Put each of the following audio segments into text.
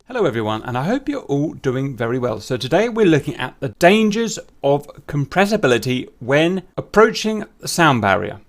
Hello everyone, and I hope you're all doing very well. So today we're looking at the dangers of compressibility when approaching the sound barrier.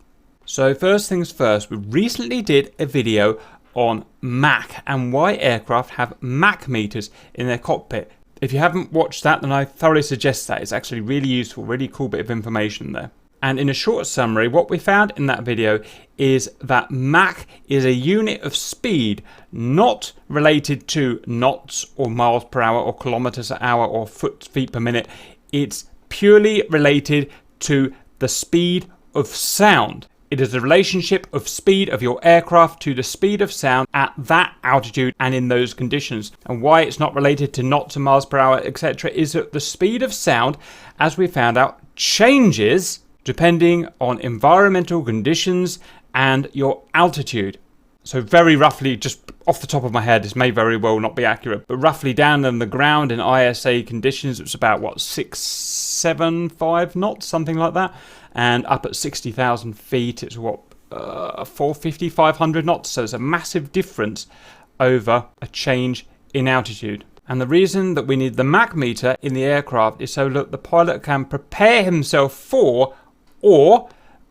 So first things first, we recently did a video on Mach and why aircraft have Mach meters in their cockpit. If you haven't watched that, then I thoroughly suggest that. It's actually really useful, really cool bit of information there. And in a short summary, what we found in that video is that Mach is a unit of speed not related to knots or miles per hour or kilometers per hour or feet per minute. It's purely related to the speed of sound. It is the relationship of speed of your aircraft to the speed of sound at that altitude and in those conditions. And why it's not related to knots and miles per hour, etc., is that the speed of sound, as we found out, changes depending on environmental conditions and your altitude. So very roughly, just off the top of my head, this may very well not be accurate, but roughly down on the ground in ISA conditions, it's about 675 knots, something like that. And up at 60,000 feet, it's 450, 500 knots. So it's a massive difference over a change in altitude. And the reason that we need the Mach meter in the aircraft is so that the pilot can prepare himself for or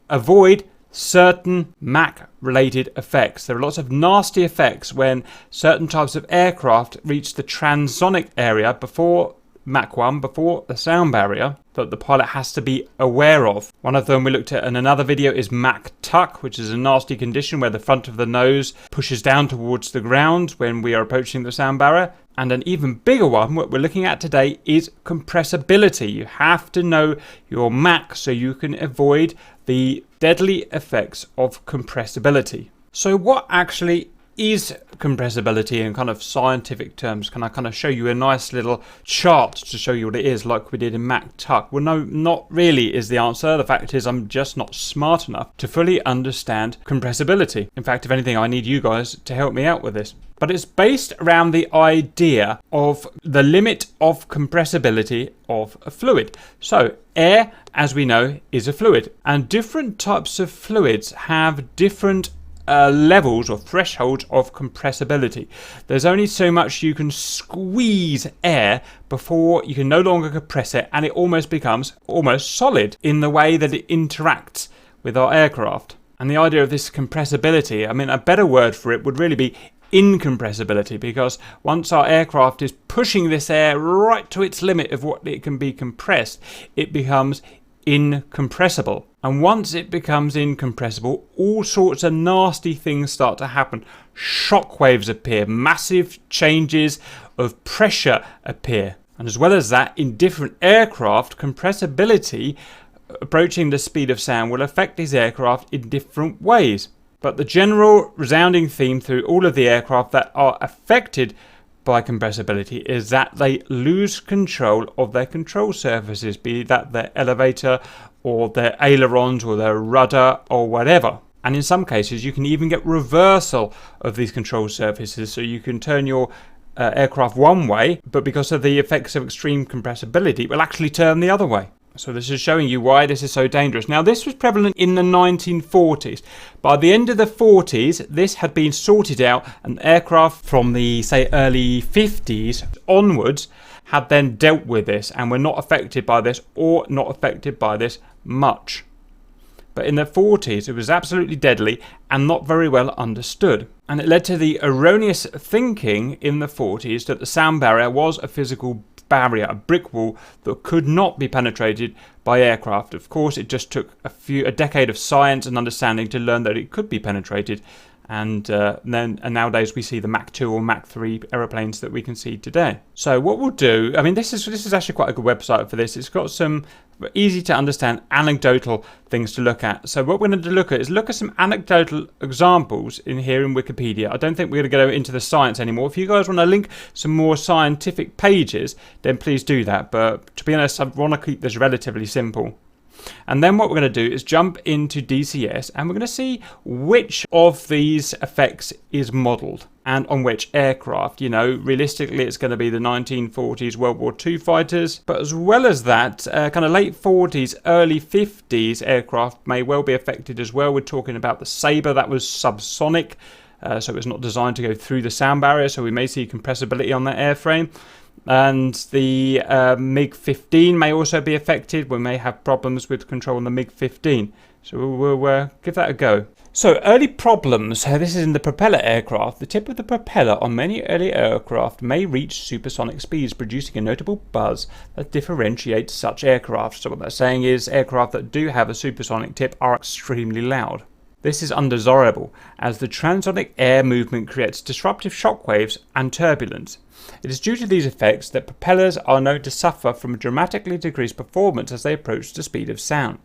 avoid certain Mach related effects. There are lots of nasty effects when certain types of aircraft reach the transonic area before Mach 1, before the sound barrier, that the pilot has to be aware of. One of them we looked at in another video is Mach tuck, which is a nasty condition where the front of the nose pushes down towards the ground when we are approaching the sound barrier. And an even bigger one, what we're looking at today, is compressibility. You have to know your Mach so you can avoid the deadly effects of compressibility. So what actually is compressibility in kind of scientific terms? Can I kind of show you a nice little chart to show you what it is, like we did in Mach tuck? Well, no, not really is the answer. The fact is I'm just not smart enough to fully understand compressibility. In fact, if anything, I need you guys to help me out with this. But it's based around the idea of the limit of compressibility of a fluid. So air, as we know, is a fluid, and different types of fluids have different levels or thresholds of compressibility. There's only so much you can squeeze air before you can no longer compress it, and it almost becomes almost solid in the way that it interacts with our aircraft. And the idea of this compressibility, I mean, a better word for it would really be incompressibility, because once our aircraft is pushing this air right to its limit of what it can be compressed, it becomes incompressible. And once it becomes incompressible, all sorts of nasty things start to happen. Shock waves appear, massive changes of pressure appear. And as well as that, in different aircraft, compressibility approaching the speed of sound will affect these aircraft in different ways. But the general resounding theme through all of the aircraft that are affected by compressibility is that they lose control of their control surfaces, be that their elevator or their ailerons or their rudder or whatever. And in some cases you can even get reversal of these control surfaces, so you can turn your aircraft one way, but because of the effects of extreme compressibility it will actually turn the other way. So this is showing you why this is so dangerous. Now, this was prevalent in the 1940s. By the end of the 40s, this had been sorted out, and aircraft from the, say, early 50s onwards had then dealt with this and were not affected by this, or not affected by this much. But in the 40s, it was absolutely deadly and not very well understood. And it led to the erroneous thinking in the 40s that the sound barrier was a physical barrier, a brick wall that could not be penetrated by aircraft. Of course, it just took a decade of science and understanding to learn that it could be penetrated. And nowadays we see the Mach 2 or Mach 3 aeroplanes that we can see today. So what we'll do, I mean, this is actually quite a good website for this. It's got some easy to understand anecdotal things to look at. So what we're going to look at is some anecdotal examples in here in Wikipedia. I don't think we're going to go into the science anymore. If you guys want to link some more scientific pages, then please do that. But to be honest, I want to keep this relatively simple. And then what we're going to do is jump into DCS, and we're going to see which of these effects is modelled and on which aircraft. You know, realistically it's going to be the 1940s World War II fighters, but as well as that, kind of late 40s, early 50s aircraft may well be affected as well. We're talking about the Sabre, that was subsonic so it's not designed to go through the sound barrier, so we may see compressibility on that airframe. And the MiG-15 may also be affected. We may have problems with control on the MiG-15, so we'll give that a go. So, early problems. This is in the propeller aircraft. The tip of the propeller on many early aircraft may reach supersonic speeds, producing a notable buzz that differentiates such aircraft. So what they're saying is aircraft that do have a supersonic tip are extremely loud. This is undesirable, as the transonic air movement creates disruptive shock waves and turbulence. It is due to these effects that propellers are known to suffer from dramatically decreased performance as they approach the speed of sound.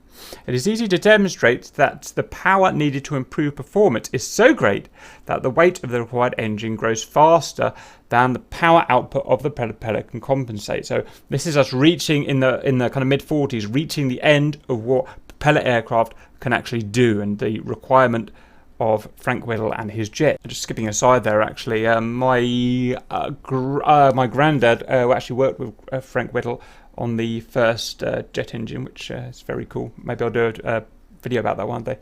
It is easy to demonstrate that the power needed to improve performance is so great that the weight of the required engine grows faster than the power output of the propeller can compensate. So this is us reaching in the kind of mid-40s, reaching the end of what propeller aircraft can actually do, and the requirement of Frank Whittle and his jet. Just skipping aside there, actually, my granddad actually worked with Frank Whittle on the first jet engine, which is very cool. Maybe I'll do a video about that one day.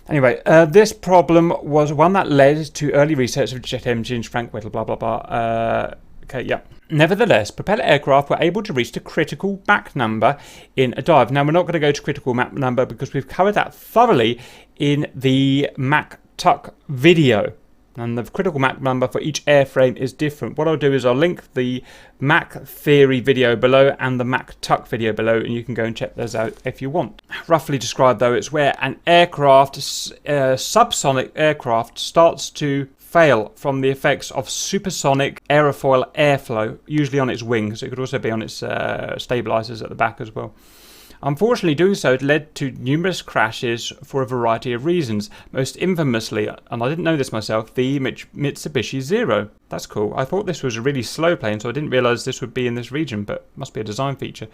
Anyway, this problem was one that led to early research of jet engines, Frank Whittle, blah, blah, blah. Okay, yeah. Nevertheless, propeller aircraft were able to reach the critical Mach number in a dive. Now, we're not going to go to critical Mach number because we've covered that thoroughly in the Mach Tuck video. And the critical Mach number for each airframe is different. What I'll do is I'll link the Mach theory video below and the Mach Tuck video below, and you can go and check those out if you want. Roughly described, though, it's where an aircraft, subsonic aircraft, starts to fail from the effects of supersonic aerofoil airflow, usually on its wings. It could also be on its stabilizers at the back as well. Unfortunately, doing so led to numerous crashes for a variety of reasons. Most infamously, and I didn't know this myself, the Mitsubishi Zero. That's cool. I thought this was a really slow plane, so I didn't realize this would be in this region, but it must be a design feature.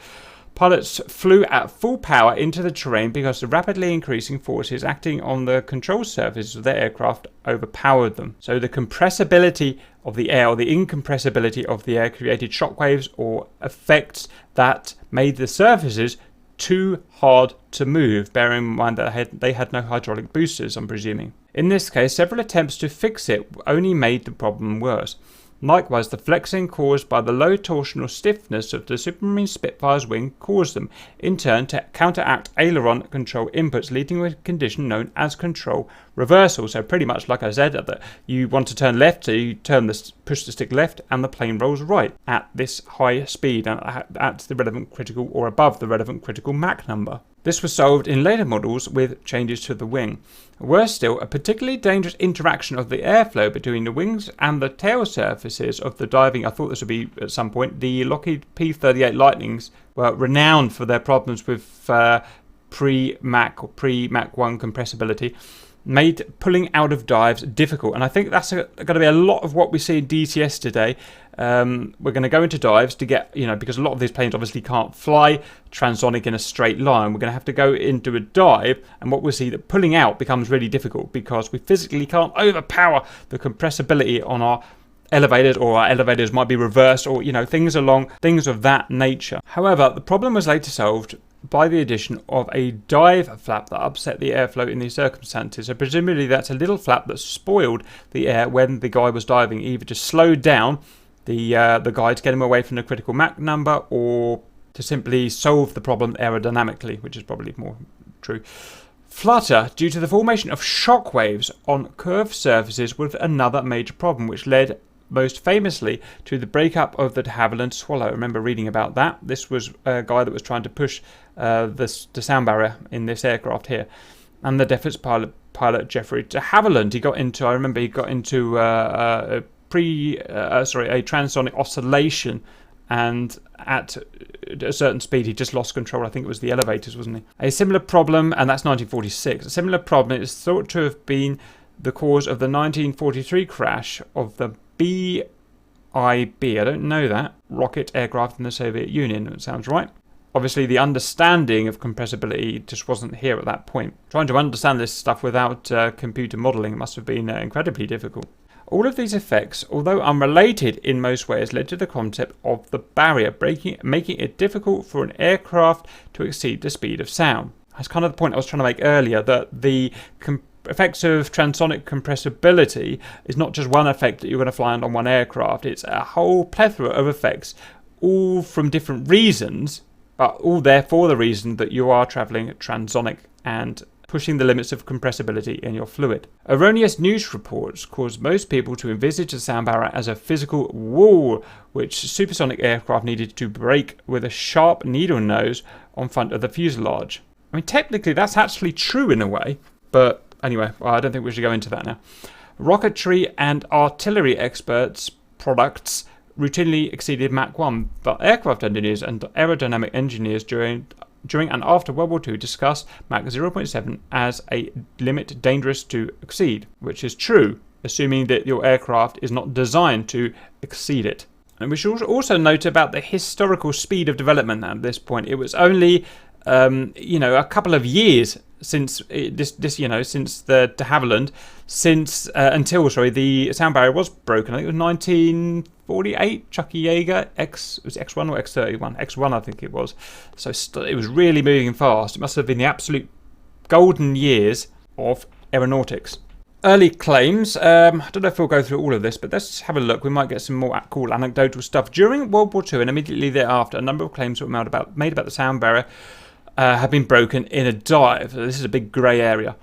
Pilots flew at full power into the terrain because the rapidly increasing forces acting on the control surfaces of their aircraft overpowered them. So the compressibility of the air, or the incompressibility of the air, created shockwaves or effects that made the surfaces too hard to move, bearing in mind that they had no hydraulic boosters, I'm presuming. In this case, several attempts to fix it only made the problem worse. Likewise, the flexing caused by the low torsional stiffness of the Supermarine Spitfire's wing caused them, in turn, to counteract aileron control inputs, leading to a condition known as control reversal. So pretty much like I said, that you want to turn left, so you push the stick left, and the plane rolls right at this high speed and at the relevant critical or above the relevant critical Mach number. This was solved in later models with changes to the wing. Worse still, a particularly dangerous interaction of the airflow between the wings and the tail surfaces of the diving, I thought this would be at some point, the Lockheed P-38 Lightnings were renowned for their problems with pre-Mach or pre-Mach 1 compressibility, made pulling out of dives difficult. And I think that's going to be a lot of what we see in DCS today. We're going to go into dives to get, because a lot of these planes obviously can't fly transonic in a straight line. We're going to have to go into a dive, and what we'll see that pulling out becomes really difficult because we physically can't overpower the compressibility on our elevators, or our elevators might be reversed, or things of that nature. However, the problem was later solved by the addition of a dive flap that upset the airflow in these circumstances. So presumably that's a little flap that spoiled the air when the guy was diving, either to slow down the guy to get him away from the critical Mach number, or to simply solve the problem aerodynamically, which is probably more true. Flutter, due to the formation of shock waves on curved surfaces, was another major problem, which led most famously to the breakup of the de Havilland Swallow. I remember reading about that. This was a guy that was trying to push the sound barrier in this aircraft here, and the deficit pilot Jeffrey de Havilland. He got into a transonic oscillation, and at a certain speed he just lost control. I think it was the elevators, wasn't he? A similar problem, and that's 1946. A similar problem is thought to have been the cause of the 1943 crash of the BIB, I don't know that, rocket aircraft in the Soviet Union. It sounds right. Obviously, the understanding of compressibility just wasn't here at that point. Trying to understand this stuff without computer modelling must have been incredibly difficult. All of these effects, although unrelated in most ways, led to the concept of the barrier, making it difficult for an aircraft to exceed the speed of sound. That's kind of the point I was trying to make earlier, that the effects of transonic compressibility is not just one effect that you're going to find on one aircraft. It's a whole plethora of effects, all from different reasons, but all there for the reason that you are travelling transonic and pushing the limits of compressibility in your fluid. Erroneous news reports caused most people to envisage the sound barrier as a physical wall, which supersonic aircraft needed to break with a sharp needle nose on front of the fuselage. I mean, technically that's actually true in a way, but anyway, I don't think we should go into that now. Rocketry and artillery experts' products routinely exceeded Mach 1, but aircraft engineers and aerodynamic engineers during and after World War II discussed Mach 0.7 as a limit dangerous to exceed, which is true, assuming that your aircraft is not designed to exceed it. And we should also note about the historical speed of development at this point. It was only, a couple of years since since the de Havilland, until the sound barrier was broken. I think it was 1948. Chucky Yeager, was it X1 or X31? X1, I think it was. So it was really moving fast. It must have been the absolute golden years of aeronautics. Early claims. I don't know if we'll go through all of this, but let's have a look. We might get some more cool anecdotal stuff. During World War II and immediately thereafter, a number of claims were made about the sound barrier have been broken in a dive. This is a big grey area.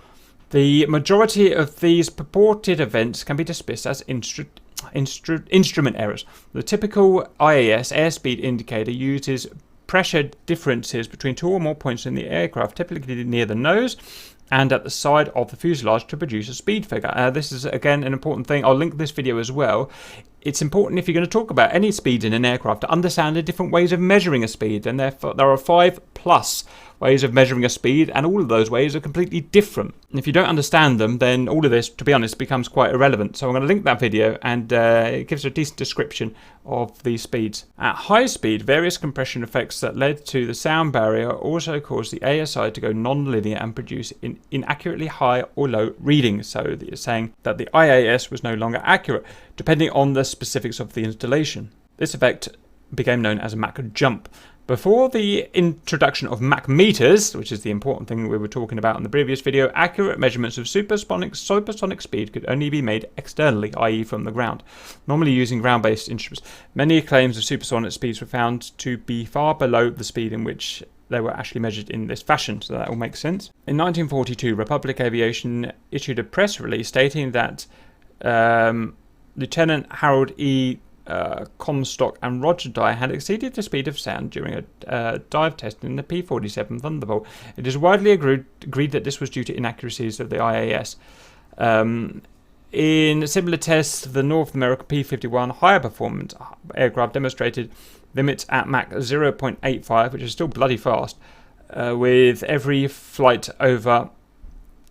The majority of these purported events can be dismissed as instrument errors. The typical IAS airspeed indicator uses pressure differences between two or more points in the aircraft, typically near the nose and at the side of the fuselage, to produce a speed figure. This is, again, an important thing. I'll link this video as well. It's important, if you're going to talk about any speed in an aircraft, to understand the different ways of measuring a speed. And there are 5+ ways of measuring a speed, and all of those ways are completely different. And if you don't understand them, then all of this, to be honest, becomes quite irrelevant. So I'm going to link that video, and it gives a decent description of these speeds. At high speed, various compression effects that led to the sound barrier also caused the ASI to go non-linear and produce inaccurately high or low readings. So it's saying that the IAS was no longer accurate, depending on the specifics of the installation. This effect became known as a Mach jump. Before the introduction of Mach meters, which is the important thing we were talking about in the previous video, accurate measurements of supersonic speed could only be made externally, i.e. from the ground, normally using ground-based instruments. Many claims of supersonic speeds were found to be far below the speed in which they were actually measured in this fashion, so that all makes sense. In 1942, Republic Aviation issued a press release stating that Lieutenant Harold E. Comstock and Roger Dyer had exceeded the speed of sound during a dive test in the P-47 Thunderbolt. It is widely agreed that this was due to inaccuracies of the IAS. In similar tests, the North American P-51 higher performance aircraft demonstrated limits at Mach 0.85, which is still bloody fast, with every flight over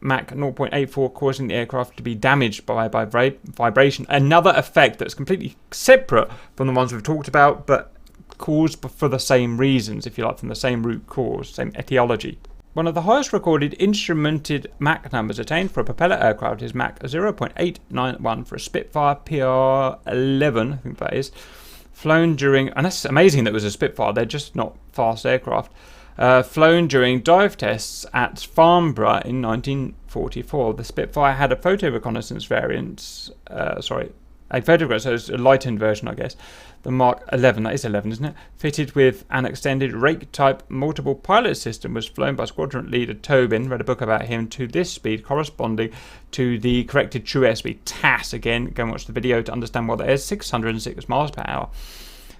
Mach 0.84 causing the aircraft to be damaged by vibration. Another effect that's completely separate from the ones we've talked about, but caused for the same reasons, if you like, from the same root cause, same etiology. One of the highest recorded instrumented Mach numbers attained for a propeller aircraft is Mach 0.891 for a Spitfire PR-11, I think that is, flown during, and that's amazing that it was a Spitfire, they're just not fast aircraft, flown during dive tests at Farnborough in 1944. The Spitfire had a photo reconnaissance variant, a photograph, so it's a lightened version, I guess. The Mark 11, that is 11, isn't it? Fitted with an extended rake-type multiple pilot system, was flown by squadron leader Tobin, read a book about him, to this speed corresponding to the corrected true airspeed, TAS. Again, go and watch the video to understand what that is, 606 miles per hour.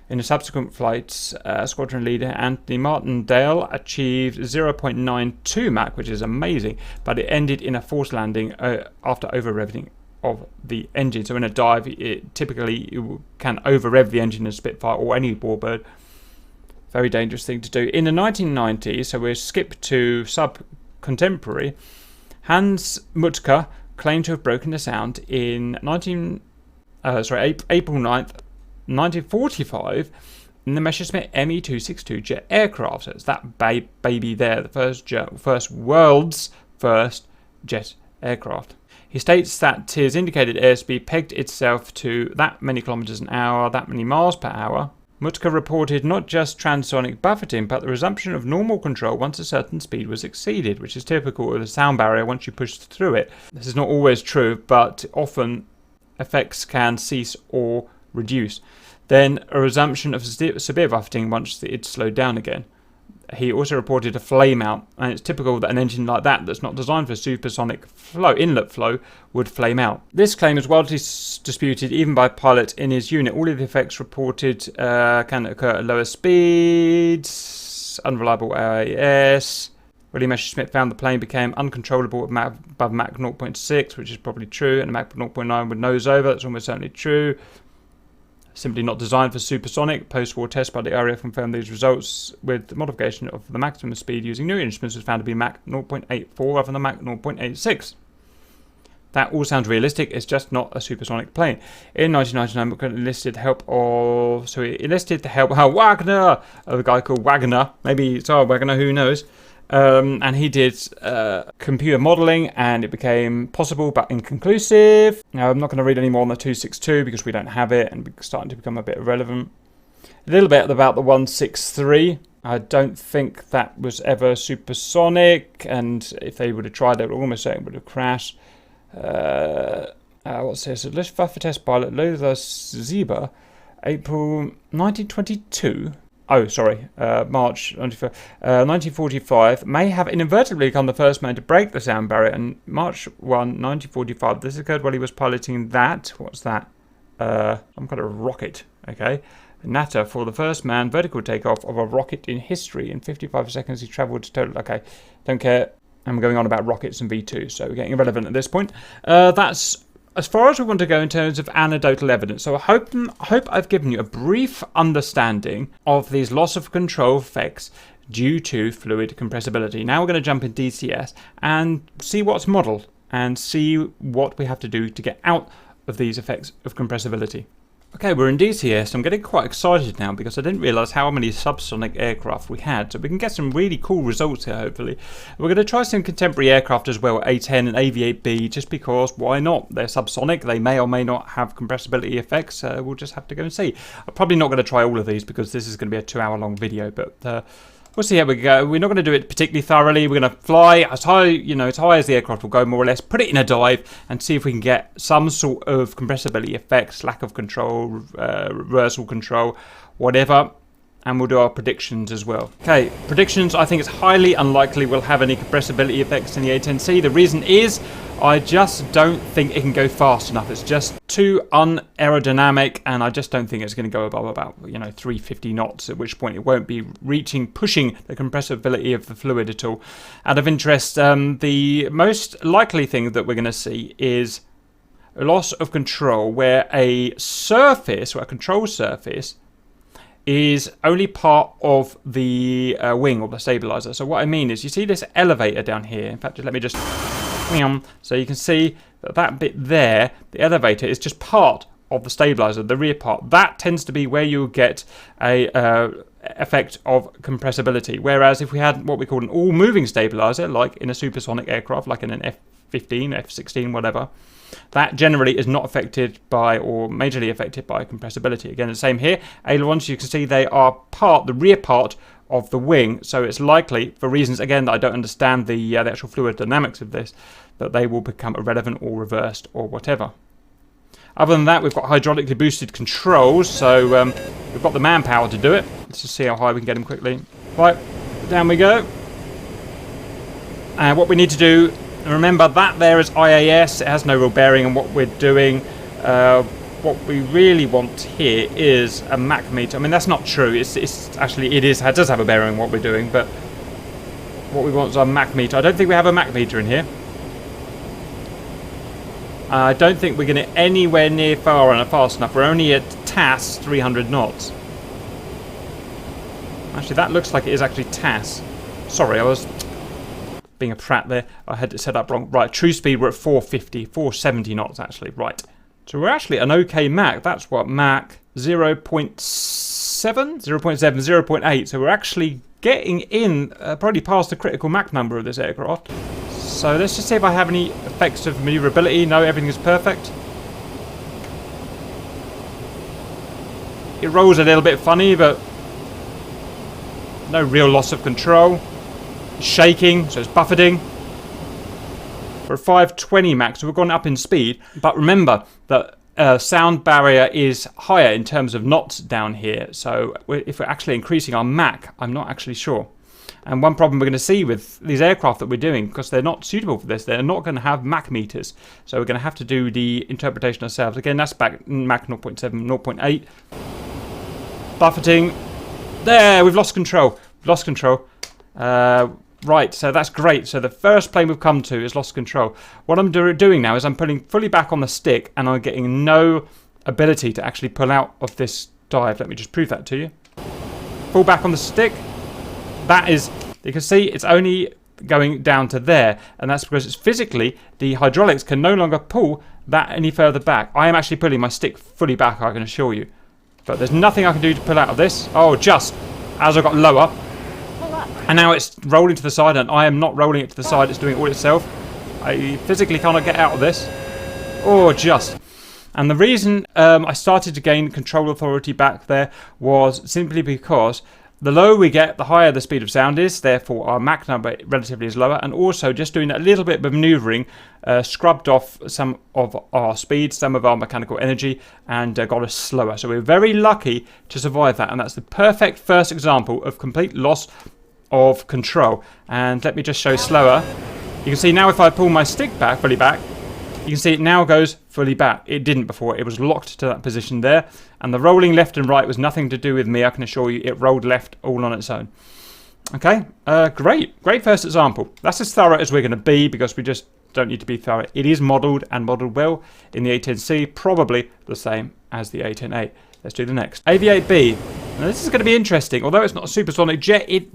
In the subsequent flights, squadron leader Anthony Martindale achieved 0.92 Mach, which is amazing, but it ended in a forced landing after over-revving of the engine. So in a dive, it typically can over-rev the engine in Spitfire or any warbird. Very dangerous thing to do. In the 1990s, so we'll skip to sub-contemporary, Hans Mutka claimed to have broken the sound in April 9th, 1945 in the Messerschmitt Me-262 jet aircraft. So it's that baby there, the first world's first jet aircraft. He states that his indicated airspeed pegged itself to that many kilometers an hour, that many miles per hour, Mutka reported not just transonic buffeting, but the resumption of normal control once a certain speed was exceeded, which is typical of the sound barrier once you push through it. This is not always true, but often effects can cease or reduce. Then a resumption of severe buffeting once it's slowed down again. He also reported a flame out, and it's typical that an engine like that that's not designed for supersonic flow, inlet flow, would flame out. This claim is widely disputed even by pilots in his unit. All of the effects reported can occur at lower speeds, unreliable AIS. William Messerschmitt found the plane became uncontrollable above Mach 0.6, which is probably true, and Mach 0.9 would nose over. That's almost certainly true. Simply not designed for supersonic. Post-war tests by the area confirmed these results with the modification of the maximum speed using new instruments was found to be Mach 0.84 rather than Mach 0.86. That all sounds realistic, it's just not a supersonic plane. In 1999, McClellan enlisted the help of Wagner, of a guy called Wagner. Maybe it's our Wagner, who knows. And he did computer modelling, and it became possible but inconclusive. Now, I'm not going to read any more on the 262 because we don't have it, and it's starting to become a bit irrelevant. A little bit about the 163. I don't think that was ever supersonic, and if they would have tried, they would almost certainly would have crashed. What's this? A Luftwaffe test pilot, Lothar Sieber, April 1922. Oh, sorry, March 1945, may have inadvertently become the first man to break the sound barrier. And March 1, 1945, this occurred while he was piloting that. What's that? Some kind of rocket, okay? NASA for the first man vertical takeoff of a rocket in history. In 55 seconds, he travelled to total. Okay, don't care. I'm going on about rockets and V2, so we're getting irrelevant at this point. That's as far as we want to go in terms of anecdotal evidence. So I hope I've given you a brief understanding of these loss of control effects due to fluid compressibility. Now we're going to jump in DCS and see what's modelled and see what we have to do to get out of these effects of compressibility. Okay, we're in DCS. I'm getting quite excited now because I didn't realise how many subsonic aircraft we had. So we can get some really cool results here, hopefully. We're going to try some contemporary aircraft as well, A10 and AV-8B, just because, why not? They're subsonic. They may or may not have compressibility effects. We'll just have to go and see. I'm probably not going to try all of these because this is going to be a 2-hour-long video, but we'll see how we go. We're not going to do it particularly thoroughly. We're going to fly as high, as high as the aircraft will go, more or less. Put it in a dive and see if we can get some sort of compressibility effects, lack of control, reversal control, whatever. And we'll do our predictions as well. Okay, predictions. I think it's highly unlikely we'll have any compressibility effects in the A10C. The reason is I just don't think it can go fast enough. It's just too unaerodynamic, and I just don't think it's going to go above about 350 knots, at which point it won't be pushing the compressibility of the fluid at all. Out of interest, the most likely thing that we're going to see is a loss of control where a surface, or a control surface, is only part of the wing or the stabilizer. So what I mean is, you see this elevator down here. In fact, let me just... So you can see that bit there, the elevator, is just part of the stabilizer, the rear part. That tends to be where you get a effect of compressibility. Whereas if we had what we call an all-moving stabilizer, like in a supersonic aircraft, like in an F-15, F-16, whatever, that generally is not affected by, or majorly affected by, compressibility. Again, the same here. Ailerons, you can see they are the rear part of the wing, so it's likely, for reasons again that I don't understand the actual fluid dynamics of this, that they will become irrelevant or reversed or whatever. Other than that, we've got hydraulically boosted controls, so we've got the manpower to do it. Let's just see how high we can get them quickly. Right, down we go. And what we need to do, remember that there is IAS, it has no real bearing on what we're doing. What we really want here is a Mach meter. I mean, that's not true. It does have a bearing on what we're doing, but what we want is a Mach meter. I don't think we have a Mach meter in here. I don't think we're getting anywhere near fast enough. We're only at TAS 300 knots. Actually, that looks like it is actually TAS. Sorry, I was being a prat there. I had it set up wrong. Right, true speed, we're at 470 knots actually. Right. So we're actually an okay Mach. That's what, Mach 0.7, 0.8. So we're actually getting in probably past the critical Mach number of this aircraft. So let's just see if I have any effects of maneuverability. No, everything is perfect. It rolls a little bit funny, but no real loss of control. It's shaking, so it's buffeting. We're at 520 max, so we're going up in speed. But remember that sound barrier is higher in terms of knots down here. So if we're actually increasing our Mach, I'm not actually sure. And one problem we're going to see with these aircraft that we're doing, because they're not suitable for this, they're not going to have Mach meters. So we're going to have to do the interpretation ourselves. Again, that's back Mach 0.7, 0.8. Buffeting. There, we've lost control. We've lost control. Right, so that's great. So the first plane we've come to is lost control. What I'm doing now is I'm pulling fully back on the stick, and I'm getting no ability to actually pull out of this dive. Let me just prove that to you. Pull back on the stick. That is, you can see it's only going down to there, and that's because it's physically, the hydraulics can no longer pull that any further back. I am actually pulling my stick fully back, I can assure you. But there's nothing I can do to pull out of this. Oh, just as I got lower. And now it's rolling to the side, and I am not rolling it to the side, it's doing it all itself. I physically cannot get out of this. Oh, just. And the reason I started to gain control authority back there was simply because the lower we get, the higher the speed of sound is, therefore our Mach number relatively is lower, and also just doing a little bit of manoeuvring scrubbed off some of our speed, some of our mechanical energy, and got us slower. So we're very lucky to survive that, and that's the perfect first example of complete loss of control. And let me just show slower. You can see now if I pull my stick back, fully back, you can see it now goes fully back. It didn't before. It was locked to that position there. And the rolling left and right was nothing to do with me. I can assure you it rolled left all on its own. Okay, great. Great first example. That's as thorough as we're going to be, because we just don't need to be thorough. It is modelled and modelled well in the A10C, probably the same as the A10A. Let's do the next. Aviate-B. Now this is going to be interesting. Although it's not a supersonic jet, it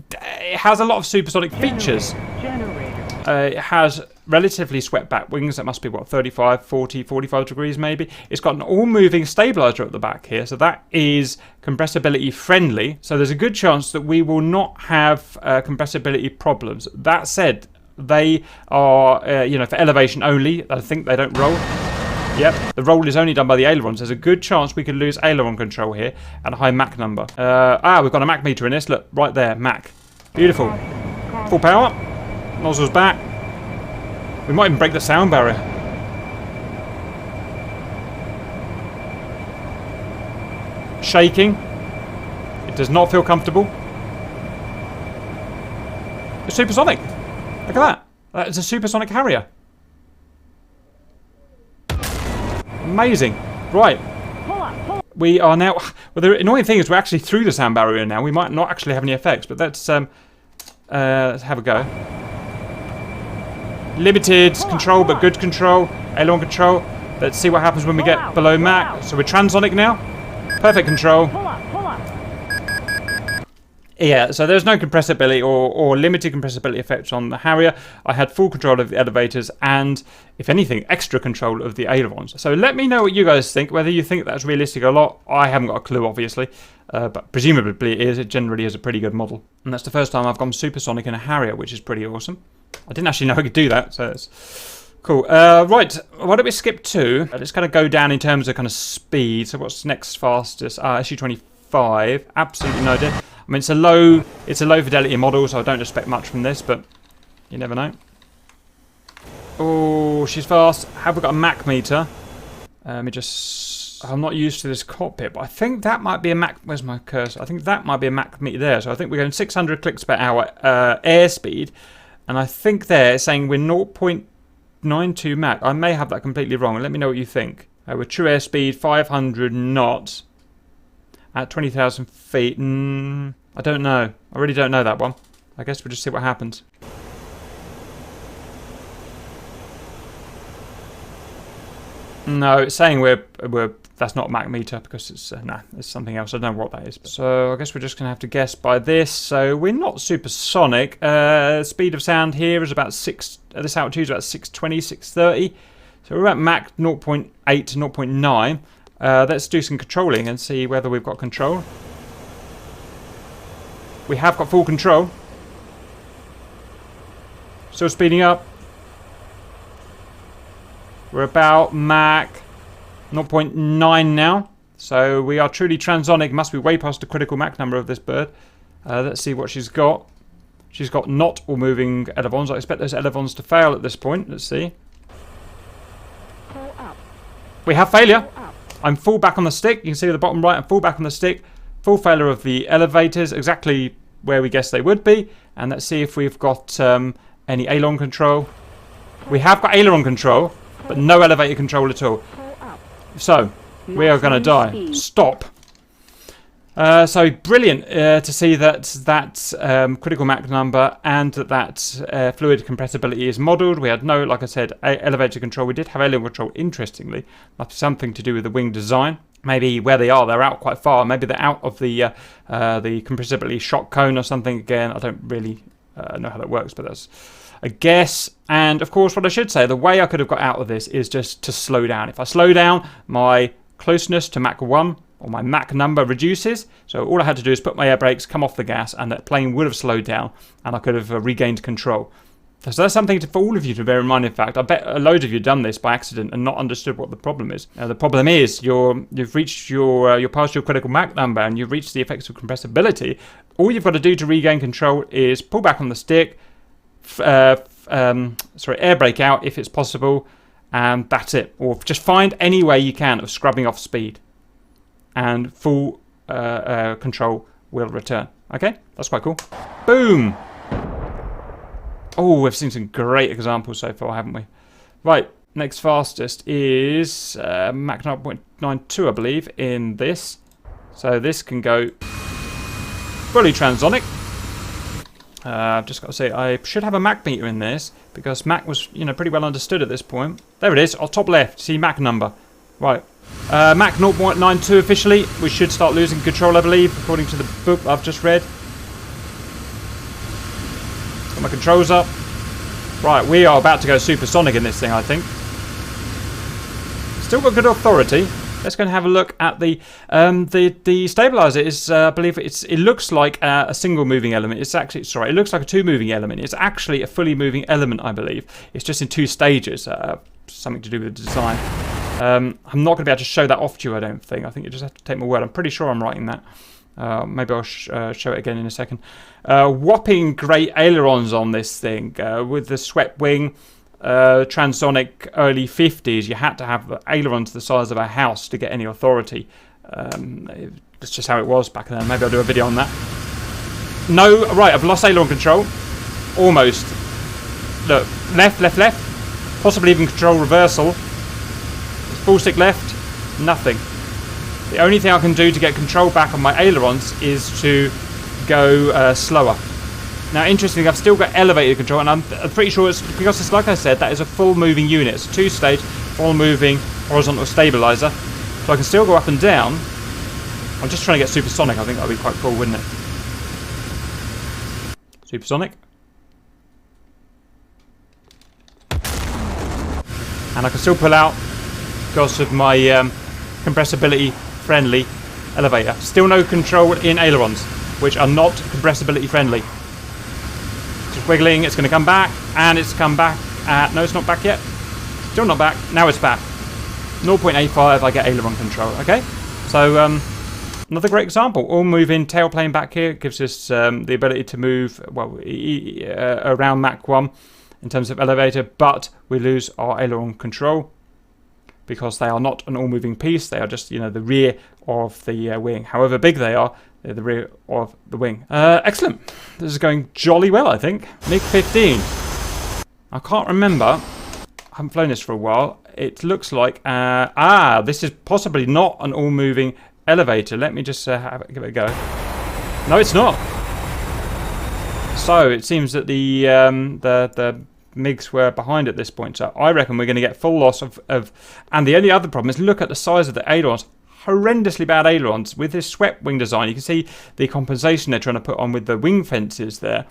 has a lot of supersonic features. It has relatively swept back wings. That must be, what, 35, 40, 45 degrees maybe. It's got an all-moving stabilizer at the back here, so that is compressibility friendly. So there's a good chance that we will not have compressibility problems. That said, they are, you know, for elevation only. I think they don't roll. Yep, the roll is only done by the ailerons. There's a good chance we could lose aileron control here at a high Mach number. We've got a Mach meter in this. Look, right there, Mach. Beautiful. Full power. Nozzles back. We might even break the sound barrier. Shaking. It does not feel comfortable. It's supersonic. Look at that. That is a supersonic Harrier. Amazing. Right. We are now... Well, the annoying thing is we're actually through the sound barrier now. We might not actually have any effects, but let's have a go. Limited control, but good control. Aileron control. Let's see what happens when we get below Mach. So we're transonic now. Perfect control. Yeah, so there's no compressibility or limited compressibility effects on the Harrier. I had full control of the elevators and, if anything, extra control of the ailerons. So let me know what you guys think, whether you think that's realistic or not. I haven't got a clue, obviously, but presumably it is. It generally is a pretty good model. And that's the first time I've gone supersonic in a Harrier, which is pretty awesome. I didn't actually know I could do that, so it's cool. Right, why don't we skip to... let's kind of go down in terms of kind of speed. So what's next fastest? SU-25. Absolutely no idea. I mean, it's a low fidelity model, so I don't expect much from this, but you never know. Oh, she's fast. Have we got a Mach meter? Let me just... I'm not used to this cockpit, but I think that might be a Mach... Where's my cursor? I think that might be a Mach meter there. So I think we're going 600 clicks per hour airspeed. And I think there it's saying we're 0.92 Mach. I may have that completely wrong. Let me know what you think. With true airspeed, 500 knots. At 20,000 feet, I don't know. I really don't know that one. I guess we'll just see what happens. No, it's saying we're that's not a Mach meter because it's it's something else. I don't know what that is. So I guess we're just gonna have to guess by this. So we're not supersonic. Speed of sound here is about at this altitude is about 620, 630. So we're about Mach 0.8 to 0.9. Let's do some controlling and see whether we've got control. We have got full control. Still speeding up. We're about Mach 0.9 now. So we are truly transonic. Must be way past the critical Mach number of this bird. Let's see what she's got. She's got not all moving elevons. I expect those elevons to fail at this point. Let's see. We have failure. I'm full back on the stick. You can see at the bottom right, I'm full back on the stick. Full failure of the elevators, exactly where we guessed they would be. And let's see if we've got any aileron control. We have got aileron control, but no elevator control at all. So, we are going to die. Stop. So brilliant to see that critical Mach number and that fluid compressibility is modelled. We had no, like I said, elevator control. We did have aileron control, interestingly. That's something to do with the wing design. Maybe where they are, they're out quite far. Maybe they're out of the compressibility shock cone or something. Again, I don't really know how that works, but that's a guess. And of course, what I should say, the way I could have got out of this is just to slow down. If I slow down, my closeness to Mach 1 or my Mach number reduces. So all I had to do is put my air brakes, come off the gas, and that plane would have slowed down, and I could have regained control. So that's something for all of you to bear in mind. In fact, I bet a load of you have done this by accident and not understood what the problem is. The problem is you've reached you're past your critical Mach number and you've reached the effects of compressibility. All you've got to do to regain control is pull back on the stick, air brake out if it's possible, and that's it. Or just find any way you can of scrubbing off speed, and full control will return. Okay, that's quite cool. Boom. Oh, we've seen some great examples so far, haven't we? Right, next fastest is Mach 9.92, I believe, in this. So this can go fully transonic. I've just got to say, I should have a Mach meter in this, because Mach was, pretty well understood at this point. There it is, on top left, see Mach number. Right, Mach 0.92 officially. We should start losing control, I believe, according to the book I've just read. Got my controls up. Right, we are about to go supersonic in this thing, I think. Still got good authority. Let's go and have a look at the stabilizer. Is I believe it looks like a single moving element. It's actually, sorry, it looks like a two moving element. It's actually a fully moving element, I believe. It's just in two stages. Something to do with the design. I'm not going to be able to show that off to you, I don't think. I think you just have to take my word. I'm pretty sure I'm writing that. Maybe I'll show it again in a second. Whopping great ailerons on this thing with the swept wing. Transonic early 50s, you had to have ailerons the size of a house to get any authority. That's just how it was back then. Maybe I'll do a video on that. No, right, I've lost aileron control. Almost. Look, left, left, left. Possibly even control reversal. Full stick left. Nothing. The only thing I can do to get control back on my ailerons is to go slower. Now, interestingly, I've still got elevator control, and I'm pretty sure it's because it's, like I said, that is a full moving unit. It's a two-stage, full moving horizontal stabilizer. So I can still go up and down. I'm just trying to get supersonic. I think that would be quite cool, wouldn't it? Supersonic. And I can still pull out because of my compressibility friendly elevator. Still no control in ailerons, which are not compressibility friendly. Just wiggling, it's going to come back, and it's come back. No, it's not back yet. Still not back. Now it's back. 0.85, I get aileron control. Okay, so another great example. All moving tailplane back here gives us the ability to move around Mach 1 in terms of elevator, but we lose our aileron control because they are not an all-moving piece. They are just, the rear of the wing. However big they are, they're the rear of the wing. Excellent. This is going jolly well, I think. MiG-15. I can't remember. I haven't flown this for a while. It looks like... this is possibly not an all-moving elevator. Let me just give it a go. No, it's not. So, it seems that the MiGs were behind at this point, so I reckon we're going to get full loss of... And the only other problem is look at the size of the ailerons. Horrendously bad ailerons. With this swept wing design, you can see the compensation they're trying to put on with the wing fences there.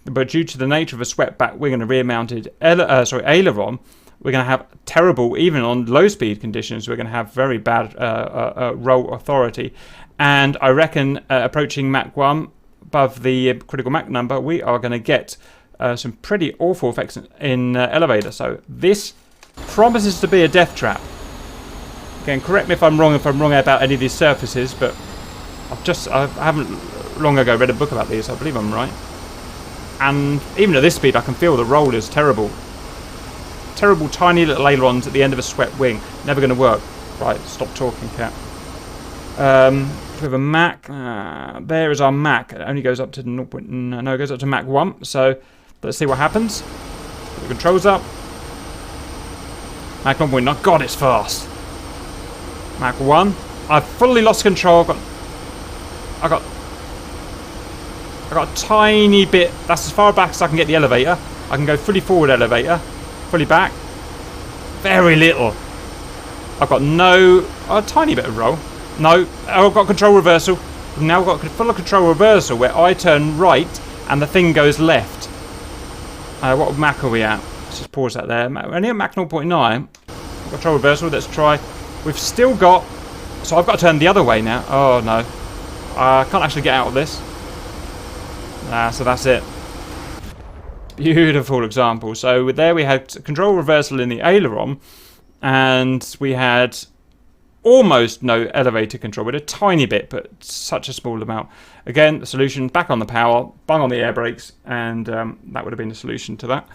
But due to the nature of a swept back wing and a rear-mounted aileron, we're going to have terrible, even on low-speed conditions, we're going to have very bad roll authority. And I reckon approaching Mach 1, above the critical Mach number, we are going to get... some pretty awful effects in elevator. So this promises to be a death trap. Again, correct me if I'm wrong about any of these surfaces, but I haven't long ago read a book about these. I believe I'm right. And even at this speed, I can feel the roll is terrible. Terrible tiny little ailerons at the end of a swept wing. Never going to work. Right, stop talking, cat. We have a Mach. There is our Mach. It only goes up to 0. No, it goes up to Mach 1. So let's see what happens. Put the controls up. Mach 1.9. God, it's fast. Mach 1. I've fully lost control. I got a tiny bit. That's as far back as I can get the elevator. I can go fully forward elevator, fully back. Very little. I've got a tiny bit of roll. No, I've got control reversal. I've now got full control reversal where I turn right and the thing goes left. What Mach are we at? Let's just pause that there. We're only at Mach 0.9. Control reversal. Let's try. We've still got. So I've got to turn the other way now. Oh no, I can't actually get out of this. So that's it. Beautiful example. So there we had control reversal in the aileron, and we had almost no elevator control, but a tiny bit, but such a small amount. Again, the solution, back on the power, bung on the air brakes, and that would have been the solution to that.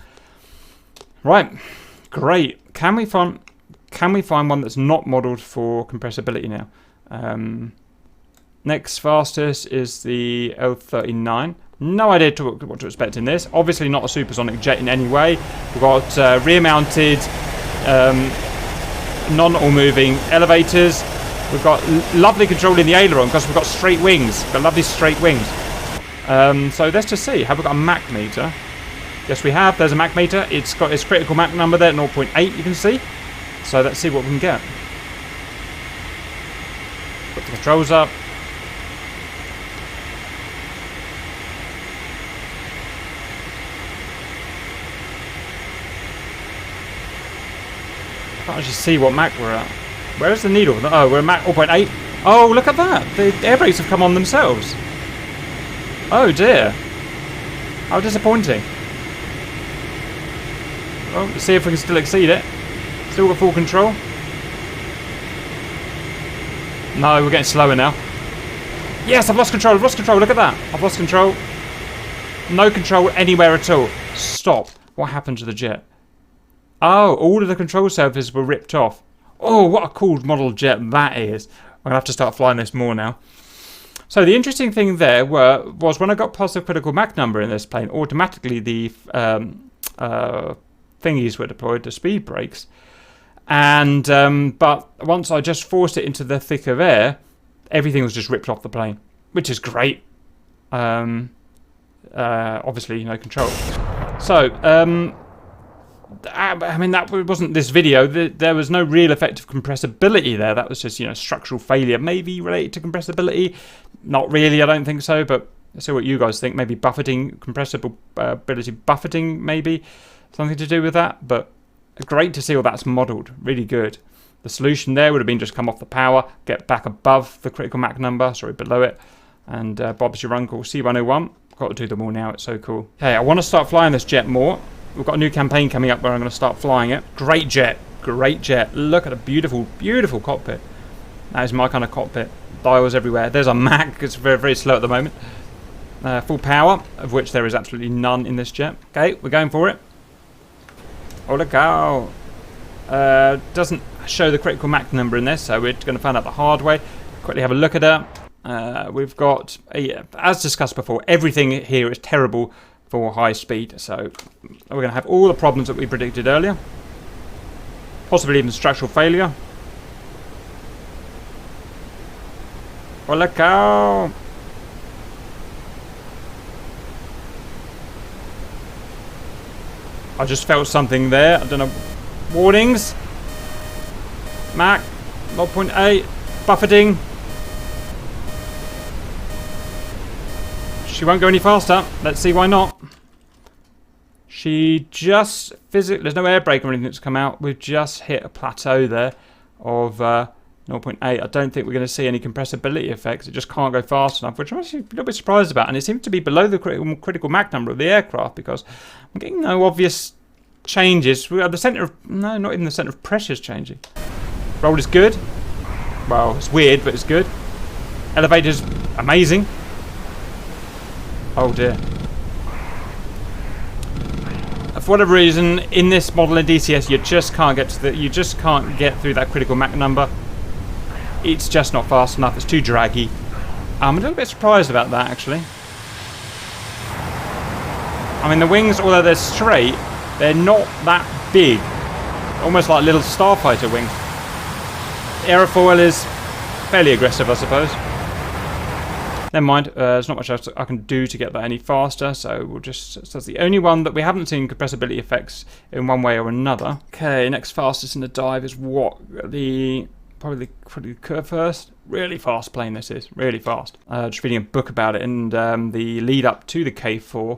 Right, great. Can we find one that's not modelled for compressibility now? Next fastest is the L39. No idea what to expect in this. Obviously not a supersonic jet in any way. We've got rear-mounted non-all-moving elevators. We've got lovely control in the aileron because we've got straight wings. We've got lovely straight wings. So let's just see. Have we got a Mach meter? Yes, we have. There's a Mach meter. It's got its critical Mach number there, 0.8, you can see. So let's see what we can get. Put the controls up. I can't actually see what Mach we're at. Where is the needle? Oh, we're at Mach 0.8. Oh, look at that. The air brakes have come on themselves. Oh dear. How disappointing. Well, let's see if we can still exceed it. Still got full control. No, we're getting slower now. Yes, I've lost control. I've lost control. Look at that. I've lost control. No control anywhere at all. Stop. What happened to the jet? Oh, all of the control surfaces were ripped off. Oh, what a cool model jet that is. I'm going to have to start flying this more now. So the interesting thing there was when I got past the critical Mach number in this plane, automatically the thingies were deployed, the speed brakes. And but once I just forced it into the thick of air, everything was just ripped off the plane, which is great. Obviously, no control. So, I mean, that wasn't this video. There was no real effective compressibility there. That was just, structural failure. Maybe related to compressibility. Not really, I don't think so. But let's see what you guys think. Maybe buffeting, compressibility buffeting, maybe. Something to do with that. But great to see all that's modelled. Really good. The solution there would have been just come off the power, get back above the critical Mach number, sorry, below it. And Bob's your uncle, C101. Got to do them all now, it's so cool. Okay, I want to start flying this jet more. We've got a new campaign coming up where I'm going to start flying it. Great jet, great jet. Look at a beautiful, beautiful cockpit. That is my kind of cockpit. Dials everywhere. There's a Mach, it's very, very slow at the moment. Full power, of which there is absolutely none in this jet. Okay, we're going for it. Oh, look out. Doesn't show the critical Mach number in this, so we're going to find out the hard way. Quickly have a look at it. We've got, as discussed before, everything here is terrible for high speed, so we're going to have all the problems that we predicted earlier, possibly even structural failure. Oh, look out! I just felt something there. I don't know. Warnings. Mach 0.8 buffeting. She won't go any faster. Let's see why not. She just physically, there's no air brake or anything that's come out. We've just hit a plateau there of 0.8. I don't think we're going to see any compressibility effects. It just can't go fast enough, which I'm actually a little bit surprised about. And it seems to be below the critical Mach number of the aircraft because I'm getting no obvious changes. We are the centre of, no, not even the centre of pressure is changing. Roll is good. Well, it's weird, but it's good. Elevator's amazing. Oh dear. For whatever reason, in this model in DCS, you just can't get through that critical Mach number. It's just not fast enough. It's too draggy. I'm a little bit surprised about that, actually. I mean, the wings, although they're straight, they're not that big. Almost like little starfighter wings. Aerofoil is fairly aggressive, I suppose. Never mind, there's not much else I can do to get that any faster, so we'll just... So that's the only one that we haven't seen compressibility effects in one way or another. Okay, next fastest in the dive is what? Probably the curve first. Really fast plane this is, really fast. Just reading a book about it, and the lead up to the K4,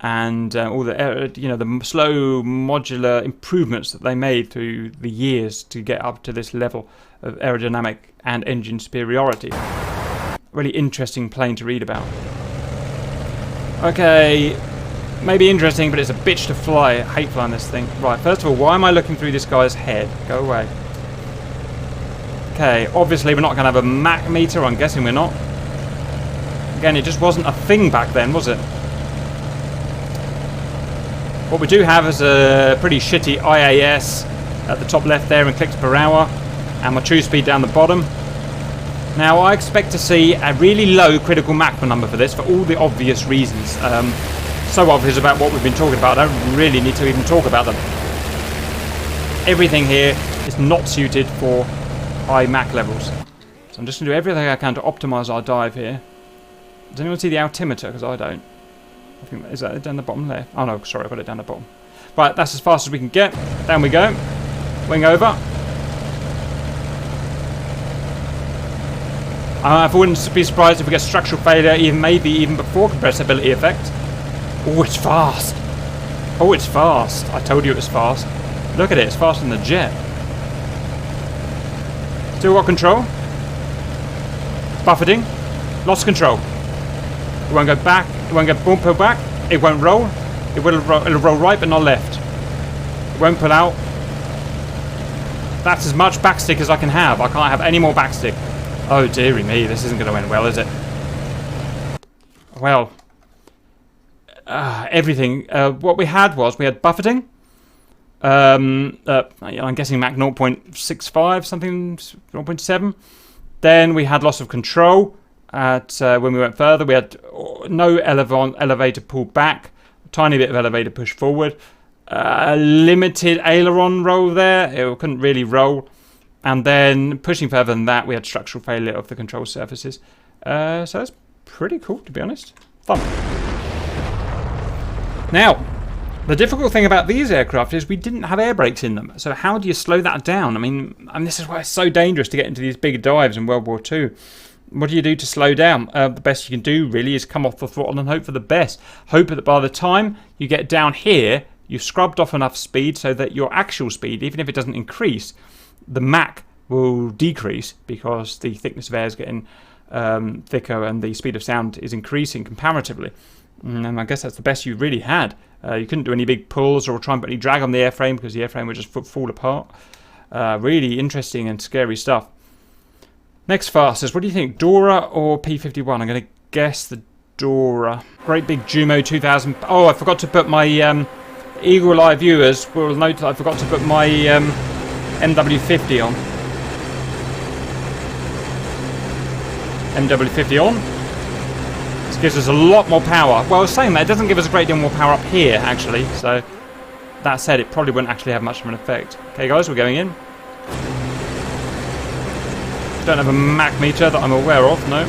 and all the the slow modular improvements that they made through the years to get up to this level of aerodynamic and engine superiority. Really interesting plane to read about. Okay, maybe interesting, but it's a bitch to fly. I hate flying this thing. Right, first of all, why am I looking through this guy's head? Go away. Okay, obviously we're not going to have a Mach meter. I'm guessing we're not. Again, it just wasn't a thing back then, was it? What we do have is a pretty shitty IAS at the top left there in clicks per hour, and my true speed down the bottom. Now, I expect to see a really low critical Mach number for this, for all the obvious reasons. So obvious about what we've been talking about, I don't really need to even talk about them. Everything here is not suited for high Mach levels. So I'm just going to do everything I can to optimise our dive here. Does anyone see the altimeter? Because I don't. I think, is that down the bottom there? Oh no, sorry, I've got it down the bottom. Right, that's as fast as we can get. Down we go. Wing over. I wouldn't be surprised if we get structural failure, maybe even before compressibility effect. Oh, it's fast. Oh, it's fast. I told you it was fast. Look at it, it's faster than the jet. Still got control. Buffeting. Lost control. It won't go back. It won't get pulled back. It won't roll. It'll roll right but not left. It won't pull out. That's as much backstick as I can have. I can't have any more backstick. Oh dearie me, this isn't going to end well, is it? Well, everything. What we had buffeting. I'm guessing Mach 0.65, something 0.7. Then we had loss of control at when we went further. We had no elevator pull back, a tiny bit of elevator push forward, limited aileron roll there. It couldn't really roll. And then pushing further than that, we had structural failure of the control surfaces. So that's pretty cool, to be honest. Fun. Now, the difficult thing about these aircraft is we didn't have air brakes in them. So how do you slow that down? I mean, this is why it's so dangerous to get into these big dives in World War II. What do you do to slow down? The best you can do, really, is come off the throttle and hope for the best. Hope that by the time you get down here, you've scrubbed off enough speed so that your actual speed, even if it doesn't increase, the Mach will decrease because the thickness of air is getting thicker and the speed of sound is increasing comparatively. And I guess that's the best you really had. You couldn't do any big pulls or try and put any drag on the airframe because the airframe would just fall apart. Really interesting and scary stuff. Next fastest, what do you think, Dora or P51? I'm going to guess the Dora. Great big Jumo 2000. Oh, I forgot to put my Eagle Eye viewers will note that I forgot to put my MW50 on. MW50 on. This gives us a lot more power. Well, saying that, it doesn't give us a great deal more power up here, actually. So, that said, it probably wouldn't actually have much of an effect. Okay, guys, we're going in. Don't have a Mach meter that I'm aware of, no.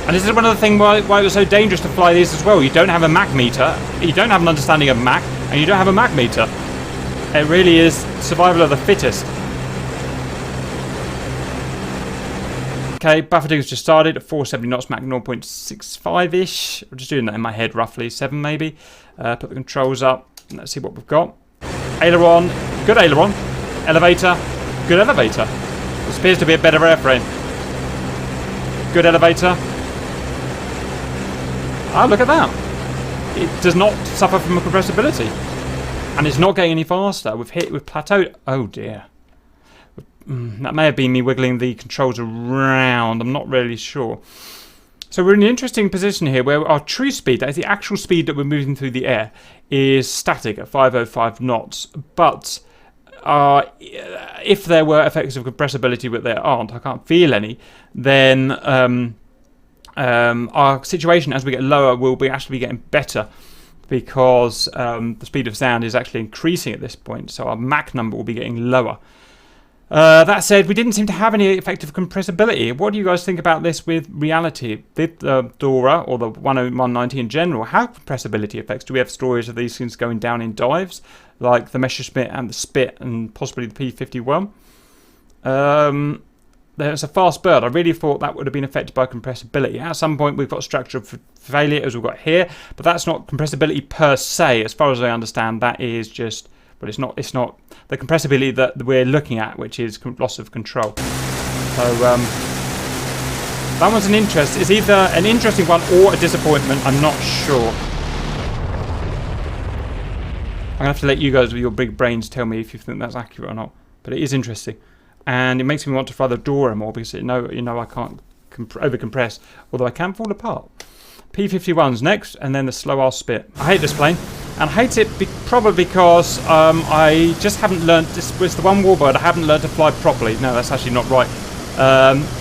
And this is one of the things why it was so dangerous to fly these as well. You don't have a Mach meter, you don't have an understanding of Mach, and you don't have a Mach meter. It really is survival of the fittest. Okay, buffeting's just started at 470 knots, Mach 0.65-ish. I'm just doing that in my head, roughly 7 maybe. Put the controls up. Let's see what we've got. Aileron, good aileron. Elevator, good elevator. This appears to be a better airframe. Good elevator. Ah, look at that. It does not suffer from compressibility. And it's not getting any faster. We've plateaued. Oh dear. That may have been me wiggling the controls around. I'm not really sure. So we're in an interesting position here where our true speed, that is the actual speed that we're moving through the air, is static at 505 knots. But if there were effects of compressibility, but there aren't, I can't feel any, then our situation as we get lower will be actually getting better, because the speed of sound is actually increasing at this point, so our Mach number will be getting lower. That said, we didn't seem to have any effective compressibility. What do you guys think about this with reality? With the Dora, or the 10190 in general, how compressibility effects? Do we have stories of these things going down in dives, like the Messerschmitt and the Spit, and possibly the P51? There's a fast bird. I really thought that would have been affected by compressibility. At some point, we've got structural failure, as we've got here, but that's not compressibility per se. As far as I understand, that is just, but it's not the compressibility that we're looking at, which is loss of control. So that one's an interest. It's either an interesting one or a disappointment. I'm not sure. I'm gonna have to let you guys with your big brains tell me if you think that's accurate or not. But it is interesting. And it makes me want to fly the Dora more, because you know I can't over-compress, although I can fall apart. P51's next, and then the slow R Spit. I hate this plane, and I hate it probably because I just haven't learned. This was the one warbird I haven't learned to fly properly. No, that's actually not right.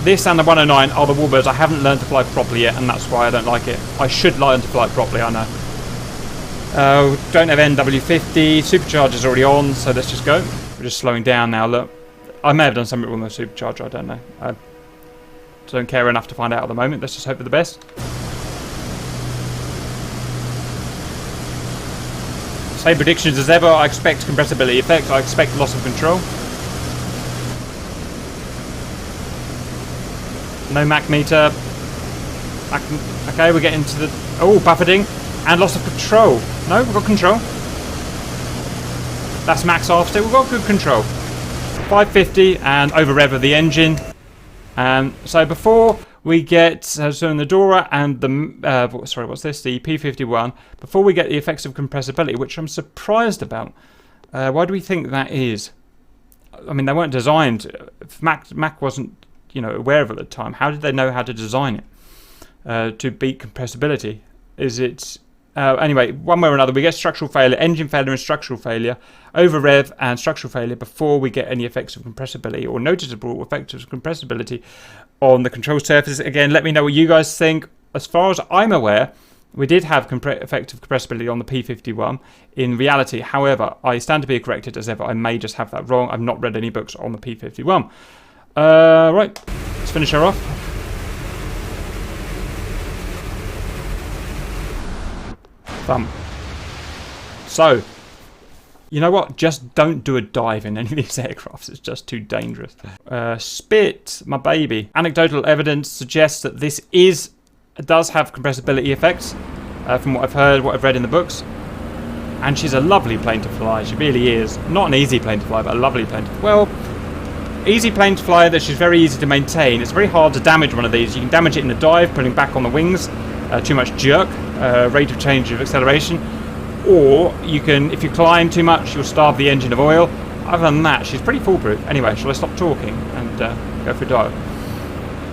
This and the 109 are the warbirds I haven't learned to fly properly yet, and that's why I don't like it. I should learn to fly it properly, I know. Don't have NW50, supercharger's already on, so let's just go. We're just slowing down now, look. I may have done something wrong with the supercharger, I don't know. I don't care enough to find out at the moment. Let's just hope for the best. Same predictions as ever. I expect compressibility effect. I expect loss of control. No Mach meter. Okay, we're getting to the... Oh, buffeting. And loss of control. No, we've got control. That's max after. We've got good control. 550 and over rev of the engine. So before we get so in the Dora and the sorry, what's this? The P51. Before we get the effects of compressibility, which I'm surprised about. Why do we think that is? I mean, they weren't designed. If Mac wasn't, aware of it at the time. How did they know how to design it to beat compressibility? Is it? Anyway, one way or another, we get structural failure, engine failure and structural failure, over rev and structural failure before we get any effects of compressibility or noticeable effects of compressibility on the control surface. Again, let me know what you guys think. As far as I'm aware, we did have effective compressibility on the P51 in reality. However, I stand to be corrected as ever. I may just have that wrong. I've not read any books on the P51. Right, let's finish her off. So, you know what? Just don't do a dive in any of these aircrafts. It's just too dangerous. Spit, my baby. Anecdotal evidence suggests that this does have compressibility effects, from what I've heard, what I've read in the books. And she's a lovely plane to fly. She really is. Not an easy plane to fly, but a lovely plane to fly. Well, easy plane to fly that she's very easy to maintain. It's very hard to damage one of these. You can damage it in the dive, putting back on the wings. Too much jerk, rate of change of acceleration, or you can, if you climb too much, you'll starve the engine of oil. Other than that, she's pretty foolproof. Anyway, shall I stop talking and go for a dive?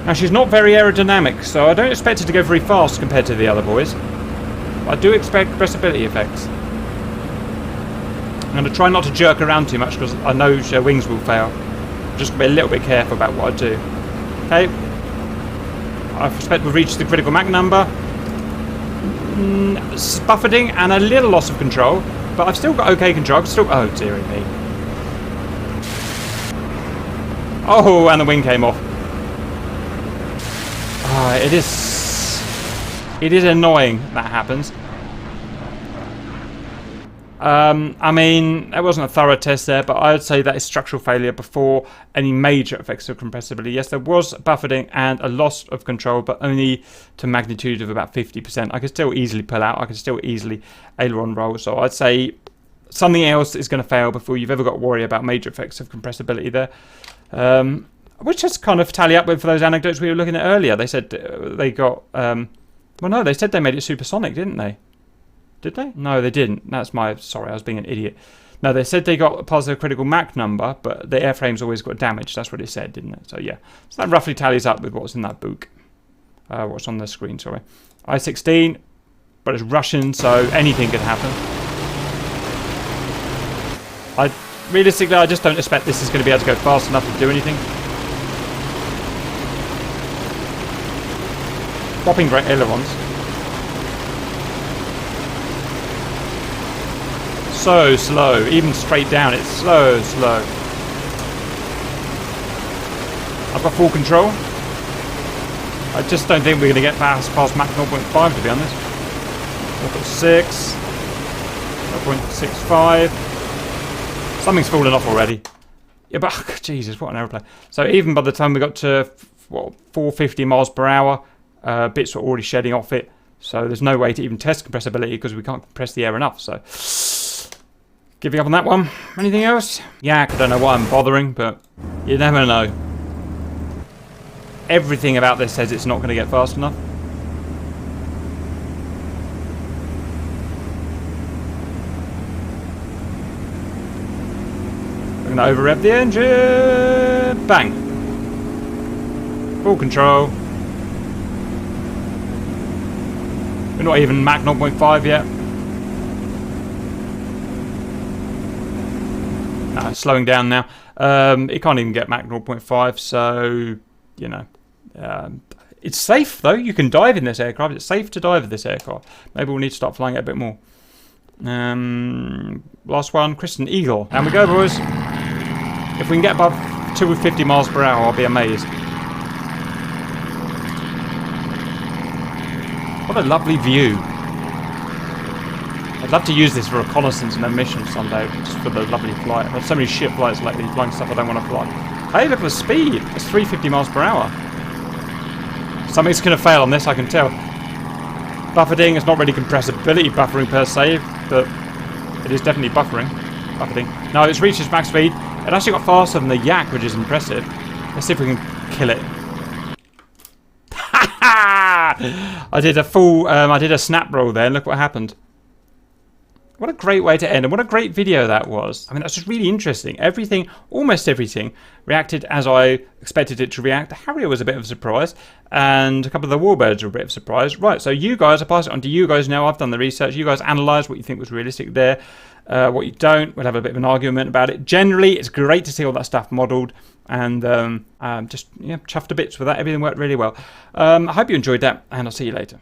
Now, she's not very aerodynamic, so I don't expect her to go very fast compared to the other boys. But I do expect compressibility effects. I'm going to try not to jerk around too much because I know her wings will fail. I'm just going to be a little bit careful about what I do. Okay. I suspect we've reached the critical Mach number. Buffeting and a little loss of control, but I've still got okay control. Oh dearie me. Oh, and the wing came off. It is annoying that happens. I mean, it wasn't a thorough test there, but I would say that is structural failure before any major effects of compressibility. Yes, there was buffeting and a loss of control, but only to magnitude of about 50%. I could still easily pull out. I could still easily aileron roll. So I'd say something else is going to fail before you've ever got to worry about major effects of compressibility there. Which has kind of tally up with those anecdotes we were looking at earlier. They said they got... well, no, they said they made it supersonic, didn't they? Did they? No, they didn't. Sorry, I was being an idiot. No, they said they got past their critical Mach number, but the airframe's always got damage. That's what it said, didn't it? So yeah, so that roughly tallies up with what's in that book. What's on the screen, sorry. I-16, but it's Russian, so anything could happen. Realistically, I just don't expect this is going to be able to go fast enough to do anything. Popping great ailerons. So slow, even straight down, it's so slow. I've got full control. I just don't think we're going to get past Mach 0.5, to be honest. 0.6, 0.65. Something's fallen off already. Yeah, but Jesus, what an aeroplane. So even by the time we got to, what, 450 miles per hour, bits were already shedding off it. So there's no way to even test compressibility because we can't compress the air enough. So giving up on that one. Anything else? Yeah, I don't know why I'm bothering, but you never know. Everything about this says it's not going to get fast enough. We're going to over-rev the engine. Bang. Full control. We're not even Mach 0.5 yet. No, slowing down now. It can't even get Mach 0.5, so, you know. It's safe, though. You can dive in this aircraft. It's safe to dive in this aircraft. Maybe we'll need to start flying it a bit more. Last one, Christian Eagle. Down we go, boys. If we can get above 250 miles per hour, I'll be amazed. What a lovely view. I'd love to use this for reconnaissance and a mission someday, just for the lovely flight. There's so many ship flights lately, flying stuff I don't want to fly. Hey, look at the speed. It's 350 miles per hour. Something's going to fail on this, I can tell. Buffeting is not really compressibility buffering per se, but it is definitely buffering. Buffeting. No, it's reached its max speed. It actually got faster than the Yak, which is impressive. Let's see if we can kill it. I did a full, I did a snap roll there, and look what happened. What a great way to end, and what a great video that was. I mean, that's just really interesting. Everything, almost everything, reacted as I expected it to react. The Harrier was a bit of a surprise, and a couple of the Warbirds were a bit of a surprise. Right, so you guys, I pass it on to you guys now. I've done the research. You guys analyse what you think was realistic there, what you don't. We'll have a bit of an argument about it. Generally, it's great to see all that stuff modelled, and just, yeah, chuffed to bits with that. Everything worked really well. I hope you enjoyed that, and I'll see you later.